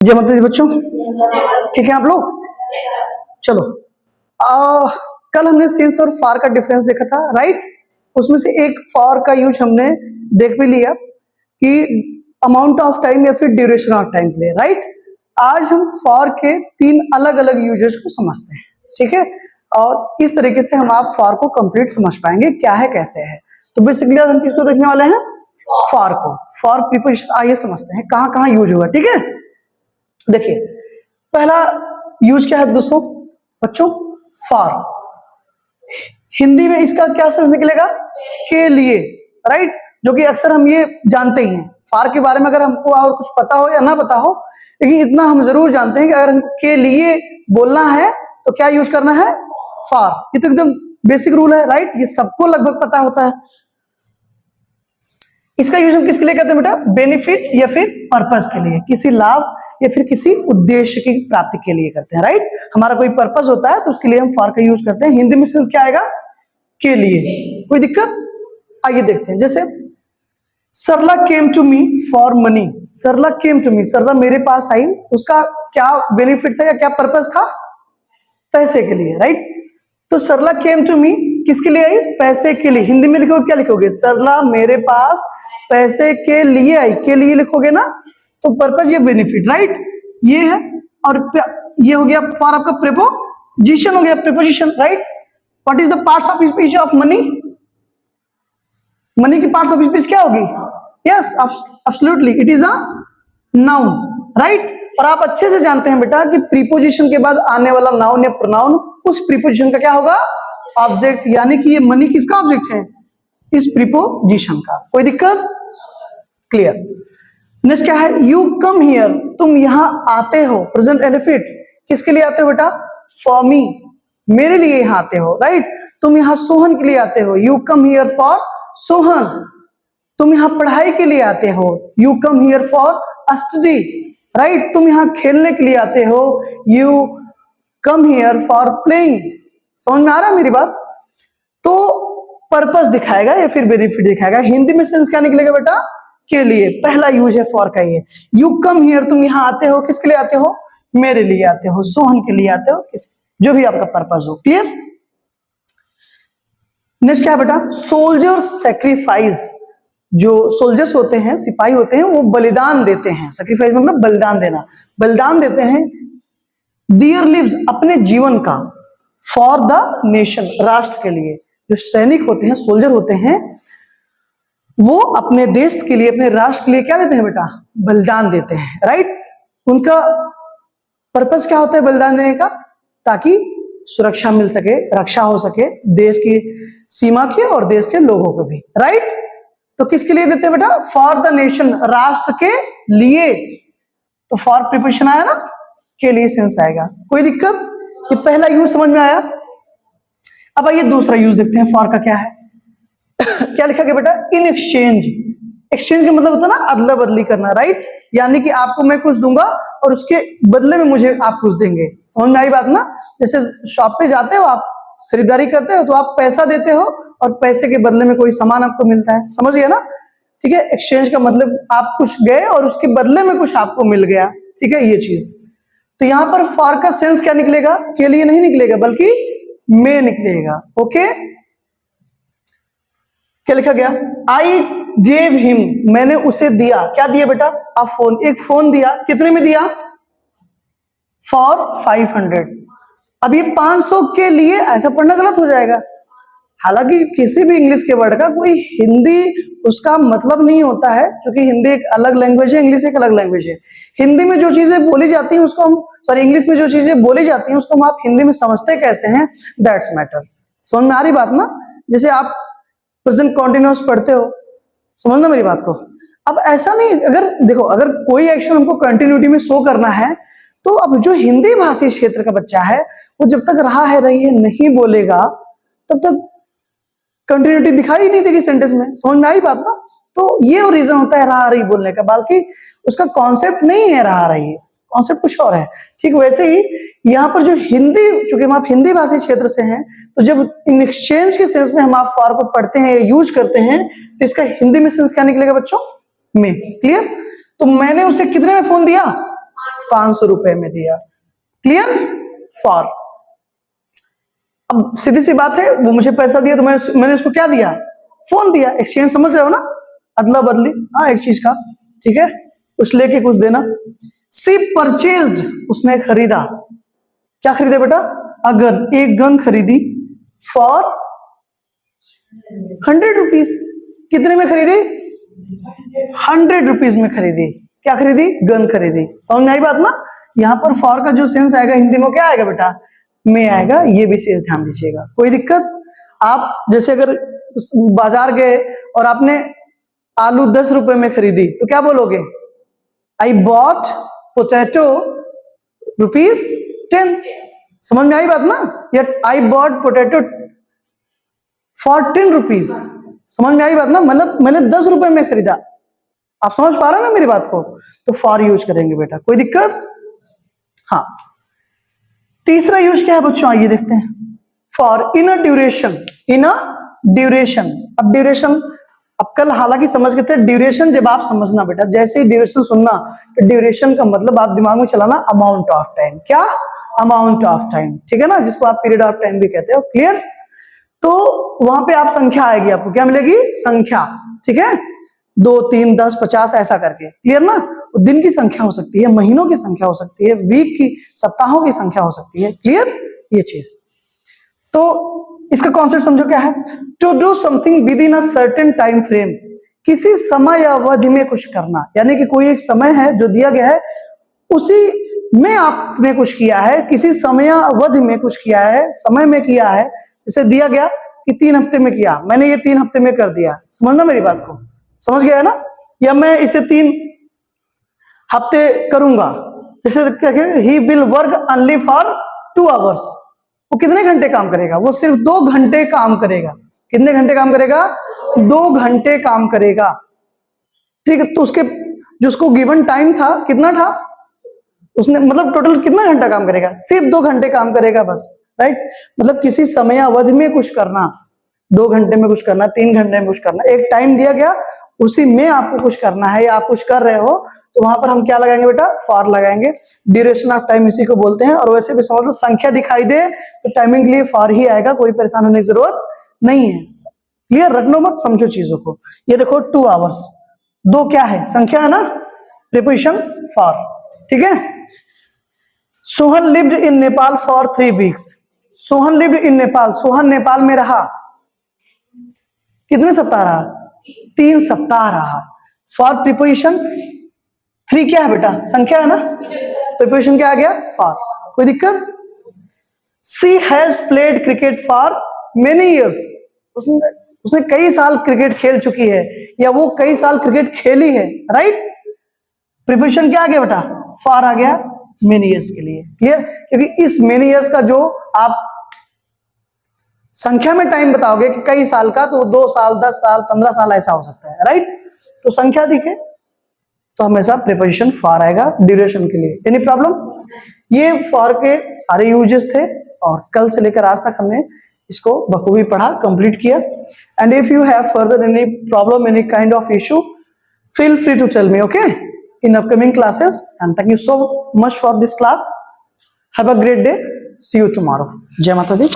जय माता दी बच्चों, ठीक है आप लोग। चलो कल हमने सिंस और फॉर का डिफरेंस देखा था, राइट। उसमें से एक फॉर का यूज हमने देख भी लिया कि अमाउंट ऑफ टाइम या फिर ड्यूरेशन ऑफ टाइम के लिए, राइट। आज हम फॉर के 3 अलग अलग यूजेस को समझते हैं, ठीक है। और इस तरीके से हम आप फॉर को कंप्लीट समझ पाएंगे क्या है कैसे है। तो बेसिकली आज हम किसको देखने वाले हैं? फॉर को। फॉर प्रीपोजिशन आइए समझते हैं कहां कहां यूज होगा, ठीक है। देखिए पहला यूज क्या है दोस्तों बच्चों, फॉर। हिंदी में इसका क्या सेंस निकलेगा? के लिए, राइट। जो कि अक्सर हम ये जानते ही हैं। फॉर के बारे में अगर हमको और कुछ पता हो या ना पता हो, लेकिन इतना हम जरूर जानते हैं कि अगर हमको के लिए बोलना है तो क्या यूज करना है? फॉर। ये तो एकदम बेसिक रूल है, राइट। ये सबको लगभग पता होता है। इसका यूज हम किसके लिए करते हैं बेटा? बेनिफिट या फिर पर्पस के लिए, किसी लाभ या फिर किसी उद्देश्य की प्राप्ति के लिए करते हैं, राइट। हमारा कोई पर्पस होता है तो उसके लिए हम फॉर का यूज करते हैं। हिंदी में सेंस क्या आएगा? के लिए। कोई दिक्कत? आइए देखते हैं। जैसे Sarla came to me for money. Sarla came to me, Sarla मेरे पास आई, उसका क्या बेनिफिट था या क्या पर्पस था? पैसे के लिए, राइट। तो सरला केम टू मी किसके लिए आई? पैसे के लिए। हिंदी में लिखोगे क्या लिखोगे? सरला मेरे पास पैसे के लिए आई। के लिए लिखोगे ना, तो पर्पस ये बेनिफिट, राइट, ये है। और ये हो गया फॉर आपका प्रीपोजिशन हो गया, preposition, right. What is the parts of speech of money? Money की पार्ट्स ऑफ स्पीच क्या होगी? Yes absolutely, it is a noun, right. और आप अच्छे से जानते हैं बेटा कि प्रीपोजिशन के बाद आने वाला नाउन या प्रोनाउन उस प्रीपोजिशन का क्या होगा? ऑब्जेक्ट। यानी कि ये मनी किसका ऑब्जेक्ट है? इस प्रीपोजिशन का। कोई दिक्कत? क्लियर। नेक्स्ट क्या है? यू कम हियर, तुम यहां आते हो। प्रेजेंट बेनिफिट किसके लिए आते हो बेटा? फॉर मी, मेरे लिए यहां आते हो, राइट। तुम यहां सोहन के लिए आते हो। You come here for Sohan. तुम यहां पढ़ाई के लिए आते हो। You come here for study, right. तुम यहां खेलने के लिए आते हो। You come here for playing. समझ में आ रहा है मेरी बात? तो पर्पस दिखाएगा या फिर बेनिफिट दिखाएगा। हिंदी में सेंस क्या निकलेगा बेटा? के लिए। पहला यूज है फॉर का ये। यू कम हियर, तुम यहां आते हो, किसके लिए आते हो? मेरे लिए आते हो, सोहन के लिए आते हो, जो भी आपका पर्पस हो। क्लियर। नेक्स्ट क्या है बेटा? Soldiers sacrifice. जो सोल्जर्स होते हैं, सिपाही होते हैं, वो बलिदान देते हैं। सेक्रीफाइस मतलब बलिदान देना। बलिदान देते हैं देयर लिव्स, अपने जीवन का, फॉर द नेशन, राष्ट्र के लिए। जो सैनिक होते हैं, सोल्जर होते हैं, वो अपने देश के लिए, अपने राष्ट्र के लिए क्या देते हैं बेटा? बलिदान देते हैं, राइट। उनका पर्पस क्या होता है बलिदान देने का? ताकि सुरक्षा मिल सके, रक्षा हो सके देश की सीमा की और देश के लोगों को भी, राइट। तो किसके लिए देते हैं बेटा? फॉर द नेशन, राष्ट्र के लिए। तो फॉर प्रीपोजिशन आया ना, के लिए सेंस आएगा। कोई दिक्कत? ये पहला यूज समझ में आया। अब आइए दूसरा यूज देखते हैं फॉर का क्या है। क्या लिखा गया बेटा? In exchange. एक्सचेंज का मतलब होता है ना अदला बदली करना, राइट। यानी कि आपको मैं कुछ दूंगा और उसके बदले में मुझे आप कुछ देंगे। समझ में आई बात ना? जैसे शॉप पे जाते हो, आप खरीदारी करते हो तो आप पैसा देते हो और पैसे के बदले में कोई सामान आपको मिलता है। समझ गए ना? ठीक है। एक्सचेंज का मतलब आप कुछ गए और उसके बदले में कुछ आपको मिल गया, ठीक है, ये चीज। तो यहां पर फॉर का सेंस क्या निकलेगा? के लिए नहीं निकलेगा बल्कि में निकलेगा। ओके। क्या लिखा गया? आई गेव हिम, मैंने उसे दिया। क्या दिया बेटा? अ फोन। एक फोन दिया। कितने में दिया? फॉर 500। अब ये 500 के लिए ऐसा पढ़ना गलत हो जाएगा। हालांकि किसी भी इंग्लिश के वर्ड का कोई हिंदी उसका मतलब नहीं होता है, क्योंकि हिंदी एक अलग लैंग्वेज है, इंग्लिश एक अलग लैंग्वेज है। हिंदी में जो चीजें बोली जाती हैं उसको हम, सॉरी, इंग्लिश में जो चीजें बोली जाती हैं उसको हम आप हिंदी में समझते कैसे हैं, दैट्स मैटर। समझ में आ रही बात ना? जैसे आप प्रेजेंट कॉन्टिन्यूअस पढ़ते हो, समझना मेरी बात को। अब ऐसा नहीं, अगर देखो, अगर कोई एक्शन हमको कंटिन्यूटी में शो करना है तो अब जो हिंदी भाषी क्षेत्र का बच्चा है वो जब तक रहा है रही है नहीं बोलेगा तब तक कंटिन्यूटी दिखाई नहीं देगी सेंटेंस में। समझ में आई बात ना? तो ये रीजन होता है रहा रही बोलने का, बल्कि उसका कॉन्सेप्ट नहीं है रहा रही, कॉन्सेप्ट कुछ और है। ठीक वैसे ही यहाँ पर जो हिंदी, चूंकि हम आप हिंदी भाषी क्षेत्र से हैं, तो जब इन एक्सचेंज के सेंस में हम आप फॉर को पढ़ते हैं या यूज करते हैं तो इसका हिंदी में सेंस क्या निकलेगा बच्चों? में। क्लियर? तो मैंने उसे कितने में फोन दिया? 500 रुपए में दिया। क्लियर? फॉर। अब सीधी सी बात है, वो मुझे पैसा दिया तो मैंने उसको क्या दिया? फोन दिया। एक्सचेंज समझ रहे हो ना? अदला बदली, हाँ, एक चीज का, ठीक है, कुछ लेके कुछ देना। सी परचेज्ड, उसने खरीदा। क्या खरीदे बेटा? अगर एक गन खरीदी फॉर 100 रुपीज। कितने में खरीदी? 100 रुपीज में खरीदी। क्या खरीदी? गन खरीदी। समझ में आई बात ना? यहाँ पर फॉर का जो सेंस आएगा हिंदी में क्या आएगा बेटा? में आएगा। ये विशेष ध्यान दीजिएगा। कोई दिक्कत? आप जैसे अगर बाजार गए और आपने आलू 10 रुपए में खरीदी तो क्या बोलोगे? I bought potato ₹10। समझ में आई बात ना? या I bought potato for 10 rupees. समझ में आई बात ना? मतलब मैंने 10 रुपए में खरीदा। आप समझ पा रहे हैं ना मेरी बात को? तो फॉर यूज करेंगे बेटा। कोई दिक्कत? हाँ। तीसरा यूज क्या है बच्चों? आइए देखते हैं। For in a duration. In a duration. अब ड्यूरेशन, अब कल हालांकि समझ गए थे। ड्यूरेशन जब आप समझना बेटा, जैसे ही ड्यूरेशन सुनना तो ड्यूरेशन का मतलब आप दिमाग में चलाना अमाउंट ऑफ टाइम। क्या? अमाउंट ऑफ टाइम, ठीक है ना, जिसको आप पीरियड ऑफ टाइम भी कहते हो। क्लियर? तो वहां पे आप संख्या आएगी, आपको क्या मिलेगी? संख्या, ठीक है, 2, 3, 10, 50 ऐसा करके। क्लियर ना? दिन की संख्या हो सकती है, महीनों की संख्या हो सकती है, वीक की, सप्ताहों की संख्या हो सकती है। क्लियर? ये चीज। तो इसका कॉन्सेप्ट समझो क्या है? To do something with in a certain time frame. किसी समय अवधि में कुछ करना, यानी कि कोई एक समय है जो दिया गया है, उसी में आपने कुछ किया है, किसी समय अवधि में कुछ किया है, समय में किया है। जैसे दिया गया कि 3 हफ्ते में किया, मैंने ये 3 हफ्ते में कर दिया। समझना मेरी बात को? समझ गया है ना? या मैं इसे 3 हफ्ते करूंगा। जैसे he will work only for 2 hours. वो कितने घंटे काम करेगा? वो सिर्फ 2 घंटे काम करेगा। कितने घंटे काम करेगा? 2 घंटे काम करेगा। ठीक है, तो उसके जो उसको गिवन टाइम था कितना था? उसने मतलब टोटल कितना घंटा काम करेगा? सिर्फ 2 घंटे काम करेगा बस। राइट? मतलब किसी समय अवधि में कुछ करना, 2 घंटे में कुछ करना, 3 घंटे में कुछ करना, एक टाइम दिया गया, उसी में आपको कुछ करना है या आप कुछ कर रहे हो, तो वहां पर हम क्या लगाएंगे बेटा? फॉर लगाएंगे। ड्यूरेशन ऑफ टाइम इसी को बोलते हैं। और वैसे भी समझ लो, संख्या दिखाई दे तो टाइमिंग के लिए फॉर ही आएगा, कोई परेशान होने की जरूरत नहीं है। क्लियर? रटनो मत, समझो चीजों को। ये देखो 2 आवर्स, 2 क्या है? संख्या है ना, प्रीपोजिशन फॉर। ठीक है। Sohan lived in Nepal for 3 weeks. Sohan lived in Nepal, Sohan Nepal में रहा। कितने सप्ताह रहा? 3 सप्ताह रहा। फॉर प्रीपोजिशन 3 क्या है बेटा? संख्या है ना, प्रीपोजिशन क्या आ गया? फॉर। कोई दिक्कत? She has played cricket for many years. उसने कई साल क्रिकेट खेल चुकी है, या वो कई साल क्रिकेट खेली है। राइट? प्रीपोजिशन क्या आ गया बेटा? फॉर आ गया मेनी ईयर्स के लिए। क्लियर? क्योंकि इस मेनी ईयर्स का जो आप संख्या में टाइम बताओगे कि कई साल का, तो 2 साल, 10 साल, 15 साल ऐसा हो सकता है। राइट? तो संख्या दिखे तो हमेशा प्रीपोजिशन फॉर आएगा ड्यूरेशन के लिए। Any problem? ये फॉर के सारे यूजेस थे और कल से लेकर आज तक हमने इसको बखूबी पढ़ा, कंप्लीट किया। And if you have further any problem, any kind of issue, feel free to tell me, okay, in upcoming classes. And thank you so much for this class. Have a great day. See you tomorrow. Jai Mata Di.